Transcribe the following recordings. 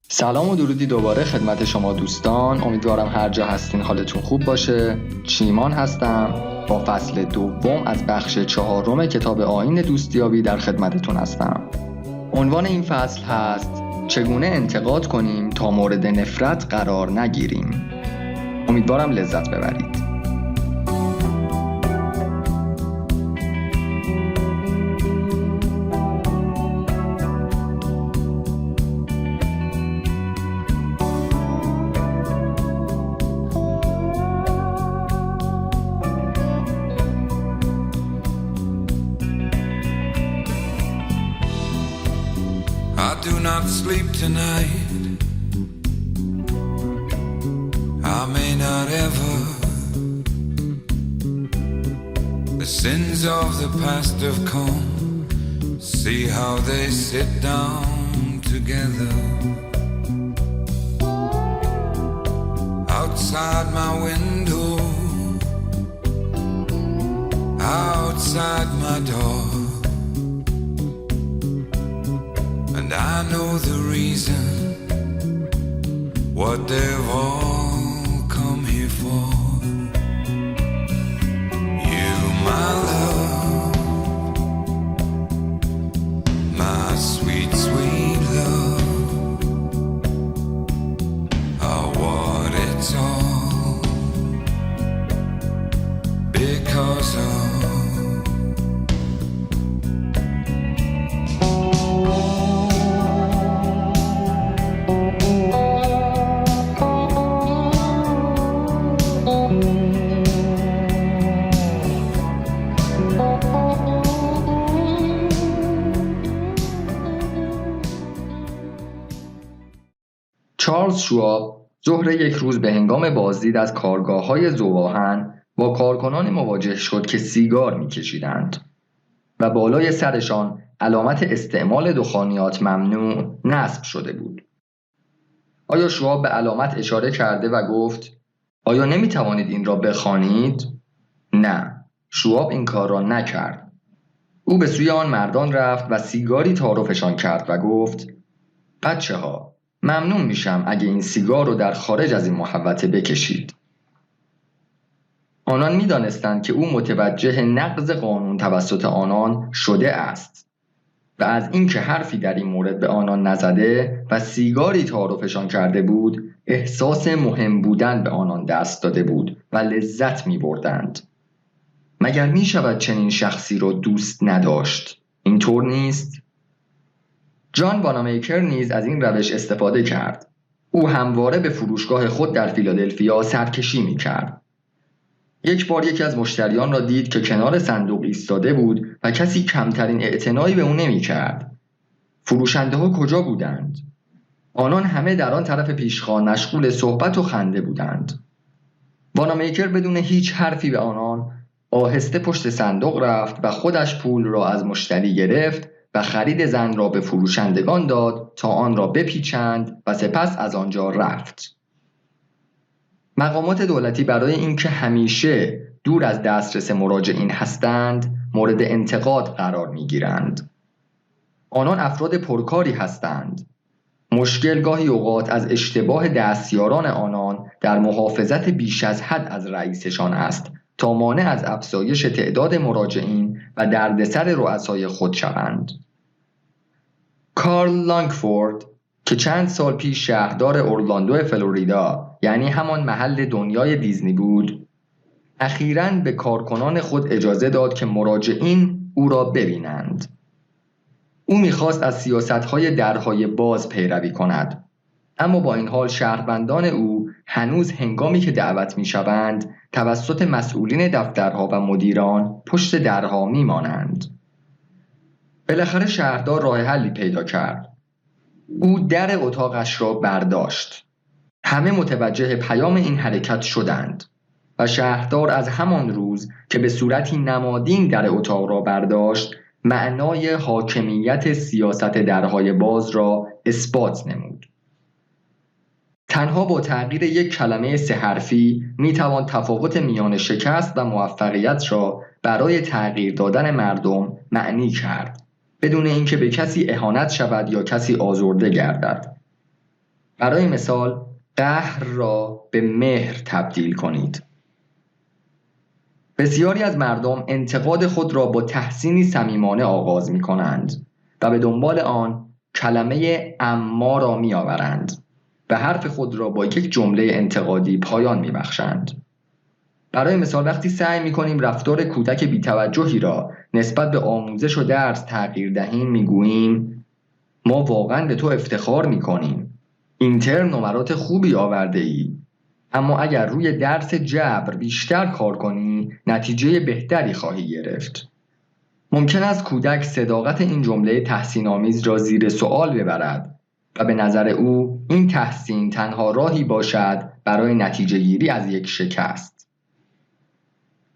سلام و درودی دوباره خدمت شما دوستان. امیدوارم هر جا هستین حالتون خوب باشه. چیمان هستم با فصل دوم از بخش 4 کتاب آیین دوستیابی در خدمتتون هستم. عنوان این فصل هست چگونه انتقاد کنیم تا مورد نفرت قرار نگیریم. امیدوارم لذت ببرید. I do not sleep tonight. I may not ever. The sins of the past have come. See how they sit down together. Outside my window, outside my door. And I know the reason, what they've all come here for. You, my love, my sweet, sweet love, are what it's all because of. چارلز شواب ظهر یک روز به هنگام بازدید از کارگاه‌های ذوب‌آهن با کارکنان مواجه شد که سیگار می‌کشیدند و بالای سرشان علامت استعمال دخانیات ممنوع نصب شده بود. آیا شواب به علامت اشاره کرده و گفت آیا نمی‌توانید این را بخوانید؟ نه، شواب این کار را نکرد. او به سوی آن مردان رفت و سیگاری تعارفشان کرد و گفت بچه‌ها، ممنون میشم اگه این سیگار رو در خارج از این محوطه بکشید. آنان میدانستند که او متوجه نقض قانون توسط آنان شده است و از اینکه حرفی در این مورد به آنان نزده و سیگاری تعارفشان کرده بود احساس مهم بودن به آنان دست داده بود و لذت می‌بردند. مگر می‌شود چنین شخصی را دوست نداشت؟ اینطور نیست؟ جان وانامیکر نیز از این روش استفاده کرد. او همواره به فروشگاه خود در فیلادلفیا سرکشی می‌کرد. یک بار یکی از مشتریان را دید که کنار صندوق ایستاده بود و کسی کمترین اعتنایی به او نمی‌کرد. فروشنده‌ها کجا بودند؟ آنان همه در آن طرف پیشخوان مشغول صحبت و خنده بودند. وانامیکر بدون هیچ حرفی به آنان آهسته پشت صندوق رفت و خودش پول را از مشتری گرفت و خرید زن را به فروشندگان داد تا آن را بپیچند و سپس از آنجا رفت. مقامات دولتی برای اینکه همیشه دور از دسترس مراجعین هستند، مورد انتقاد قرار می‌گیرند. آنان افراد پرکاری هستند. مشکل گاهی اوقات از اشتباه دستیاران آنان در محافظت بیش از حد از رئیسشان است تا مانع از افزایش تعداد مراجعین و دردسر رؤسای خود شوند. کارل لانگفورد که چند سال پیش شهردار اورلاندو فلوریدا یعنی همان محل دنیای دیزنی بود، اخیراً به کارکنان خود اجازه داد که مراجعین او را ببینند. او می‌خواست از سیاست‌های درهای باز پیروی کند، اما با این حال شهروندان او هنوز هنگامی که دعوت می‌شوند توسط مسئولین دفترها و مدیران پشت درها می‌مانند. بالاخره شهردار راه حلی پیدا کرد. او در اتاقش را برداشت. همه متوجه پیام این حرکت شدند و شهردار از همان روز که به صورتی نمادین در اتاق را برداشت معنای حاکمیت سیاست درهای باز را اثبات نمود. تنها با تغییر یک کلمه 3 حرفی میتوان تفاوت میان شکست و موفقیت را برای تغییر دادن مردم معنی کرد، بدون اینکه به کسی اهانت شود یا کسی آزرده گردد. برای مثال قهر را به مهر تبدیل کنید. بسیاری از مردم انتقاد خود را با تحسینی صمیمانه آغاز می کنند و به دنبال آن کلمه اما را می آورند و حرف خود را با یک جمله انتقادی پایان می بخشند. برای مثال وقتی سعی می کنیم رفتار کودک بی‌توجهی را نسبت به آموزش و درس تغییر دهیم می گوییم ما واقعا به تو افتخار می کنیم. این ترم نمرات خوبی آورده ای. اما اگر روی درس جبر بیشتر کار کنی نتیجه بهتری خواهی گرفت. ممکن است کودک صداقت این جمله تحسین‌آمیز را زیر سوال ببرد و به نظر او این تحسین تنها راهی باشد برای نتیجه گیری از یک شکست.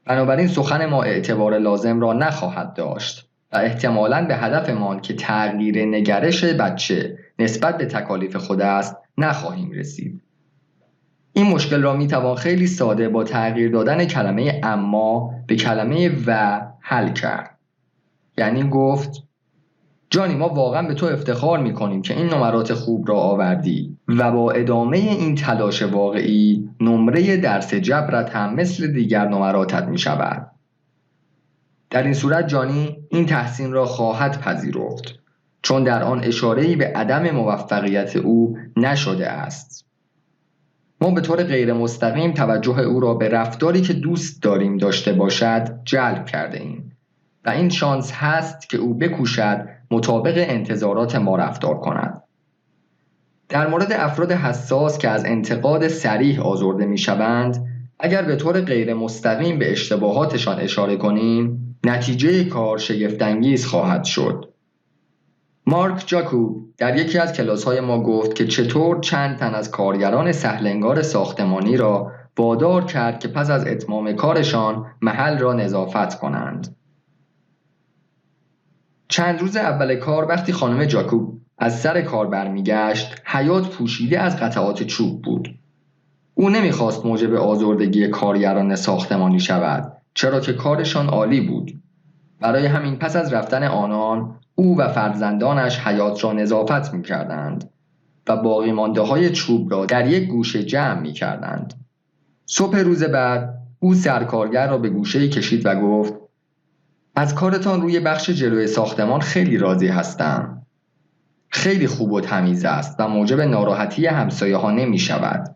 بنابراین سخن ما اعتبار لازم را نخواهد داشت و احتمالاً به هدفمان که تغییر نگرش بچه نسبت به تکالیف خود است نخواهیم رسید. این مشکل را میتوان خیلی ساده با تغییر دادن کلمه اما به کلمه و حل کرد. یعنی گفت جانی ما واقعا به تو افتخار میکنیم که این نمرات خوب را آوردی و با ادامه این تلاش واقعی نمره درس جبرت هم مثل دیگر نمراتت میشود. در این صورت جانی این تحسین را خواهد پذیرفت چون در آن اشاره‌ای به عدم موفقیت او نشده است. ما به طور غیر مستقیم توجه او را به رفتاری که دوست داریم داشته باشد جلب کرده ایم و این شانس هست که او بکوشد مطابق انتظارات ما رفتار کند. در مورد افراد حساس که از انتقاد صریح آزرده می شوند، اگر به طور غیر مستقیم به اشتباهاتشان اشاره کنیم، نتیجه کار شگفت‌انگیز خواهد شد. مارک جاکوب در یکی از کلاس‌های ما گفت که چطور چند تن از کارگران سهل‌انگار ساختمانی را وادار کرد که پس از اتمام کارشان محل را نظافت کنند. چند روز اول کار وقتی خانم جاکوب از سر کار برمیگشت، حیاط پوشیده از قطعات چوب بود. او نمیخواست موجب آزردگی کارگران ساختمانی شود، چرا که کارشان عالی بود. برای همین پس از رفتن آنان او و فرزندانش حیاط را نظافت می‌کردند و باقی مانده‌های چوب را در یک گوشه جمع می‌کردند. صبح روز بعد او سرکارگر را به گوشه‌ای کشید و گفت از کارتان روی بخش جلوی ساختمان خیلی راضی هستم. خیلی خوب و تمیز است و موجب ناراحتی همسایه‌ها نمی‌شود.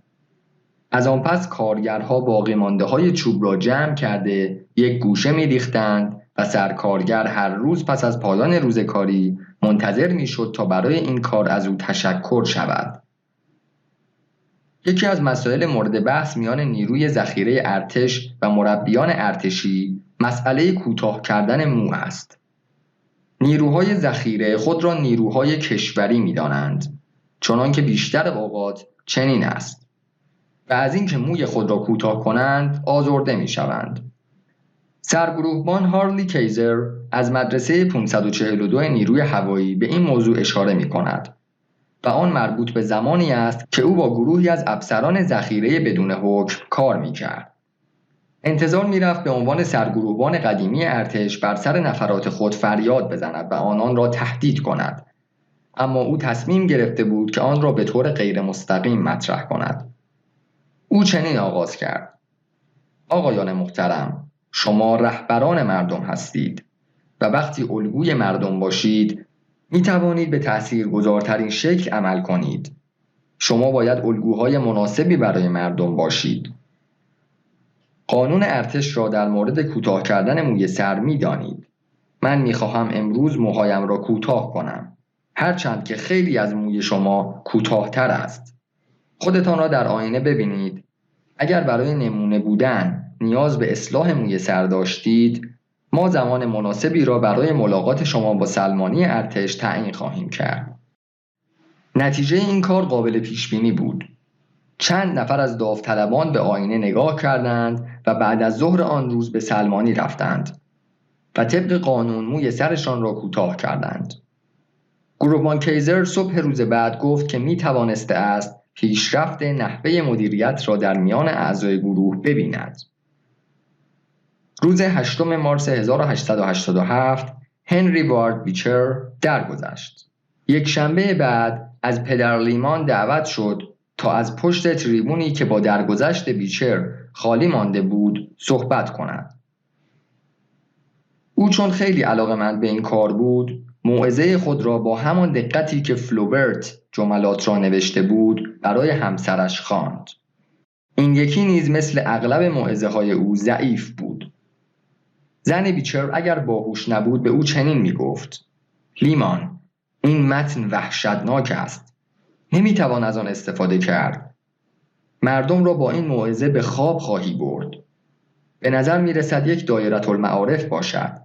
از آن پس کارگرها باقی مانده‌های چوب را جمع کرده یک گوشه می‌ریختند و سرکارگر هر روز پس از پایان روز کاری منتظر می‌شد تا برای این کار از او تشکر شود. یکی از مسائل مورد بحث میان نیروی ذخیره ارتش و مربیان ارتشی مسئله کوتاه کردن مو است. نیروهای ذخیره خود را نیروهای کشوری می‌دانند، چنانکه بیشتر اوقات چنین است. و از اینکه موی خود را کوتاه کنند آزرده می‌شوند. سرگروهبان هارلی کیزر از مدرسه 542 نیروی هوایی به این موضوع اشاره می‌کند و آن مربوط به زمانی است که او با گروهی از افسران ذخیره بدون حکم کار می‌کرد. انتظار می‌رفت به عنوان سرگروهبان قدیمی ارتش بر سر نفرات خود فریاد بزند و آنان را تهدید کند، اما او تصمیم گرفته بود که آن را به طور غیر مستقیم مطرح کند. او چنین آغاز کرد: آقایان محترم، شما رهبران مردم هستید و وقتی الگوی مردم باشید می توانید به تأثیرگذارترین شکل عمل کنید. شما باید الگوهای مناسبی برای مردم باشید. قانون ارتش را در مورد کوتاه کردن موی سر می دانید. من می خواهم امروز موهایم را کوتاه کنم، هرچند که خیلی از موی شما کوتاه‌تر است. خودتان را در آینه ببینید. اگر برای نمونه بودن نیاز به اصلاح موی سر داشتید، ما زمان مناسبی را برای ملاقات شما با سلمانی ارتش تعیین خواهیم کرد. نتیجه این کار قابل پیش بینی بود. چند نفر از داوطلبان به آینه نگاه کردند و بعد از ظهر آن روز به سلمانی رفتند و طبق قانون موی سرشان را کوتاه کردند. گروهبان کیزر صبح روز بعد گفت که می توانسته است پیشرفت نحوه مدیریت را در میان اعضای گروه ببیند. روز 8 مارس 1887 هنری وارد بیچر درگذشت. یک شنبه بعد از پدر لیمان دعوت شد تا از پشت تریبونی که با درگذشت بیچر خالی مانده بود صحبت کند. او چون خیلی علاقه‌مند به این کار بود، موعظه خود را با همان دقتی که فلوبرت جملات را نوشته بود برای همسرش خواند. این یکی نیز مثل اغلب موعظه‌های او ضعیف بود. زن بیچر اگر باهوش نبود به او چنین می‌گفت: لیمان، این متن وحشتناک است. نمی‌توان از آن استفاده کرد. مردم را با این موعظه به خواب خواهی برد. به نظر می‌رسد یک دایره المعارف باشد.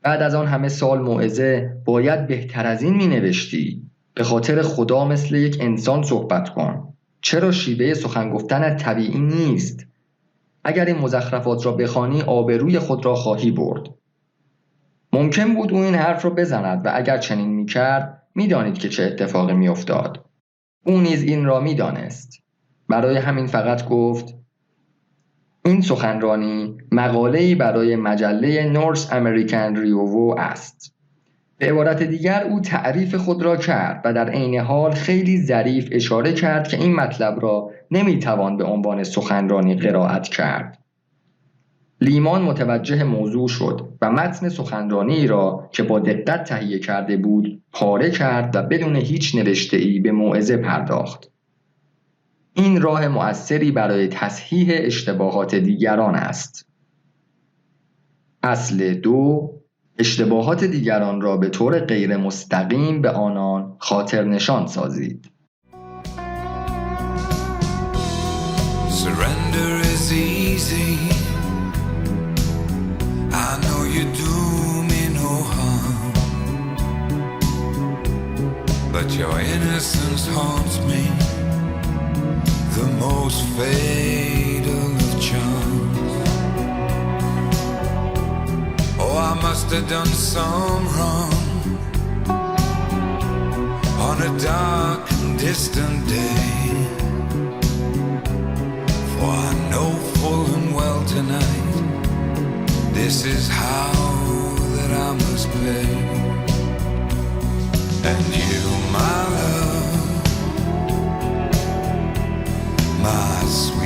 بعد از آن همه سال موعظه باید بهتر از این می‌نوشتی. به خاطر خدا مثل یک انسان صحبت کن. چرا شیوه سخن گفتنت طبیعی نیست؟ اگر این مزخرفات را بخوانی آبروی خود را خواهی برد. ممکن بود او این حرف را بزند و اگر چنین می‌کرد می‌دانید که چه اتفاقی می‌افتاد. او نیز این را می‌دانست. برای همین فقط گفت: این سخنرانی مقاله‌ای برای مجله نورس امریکن ریویو است. به عبارت دیگر او تعریف خود را کرد و در عین حال خیلی ظریف اشاره کرد که این مطلب را نمیتوان به عنوان سخنرانی قرائت کرد. لیمان متوجه موضوع شد و متن سخنرانی را که با دقت تهیه کرده بود پاره کرد و بدون هیچ نوشته‌ای به موعظه پرداخت. این راه مؤثری برای تصحیح اشتباهات دیگران است. اصل 2: اشتباهات دیگران را به طور غیر مستقیم به آنان خاطر نشان سازید. Surrender is easy. I know you do me no harm, but your innocence haunts me, the most fatal of charms. Oh, I must have done some wrong on a dark and distant day, for I know full and well tonight this is how that I must play. And you, my love, my sweet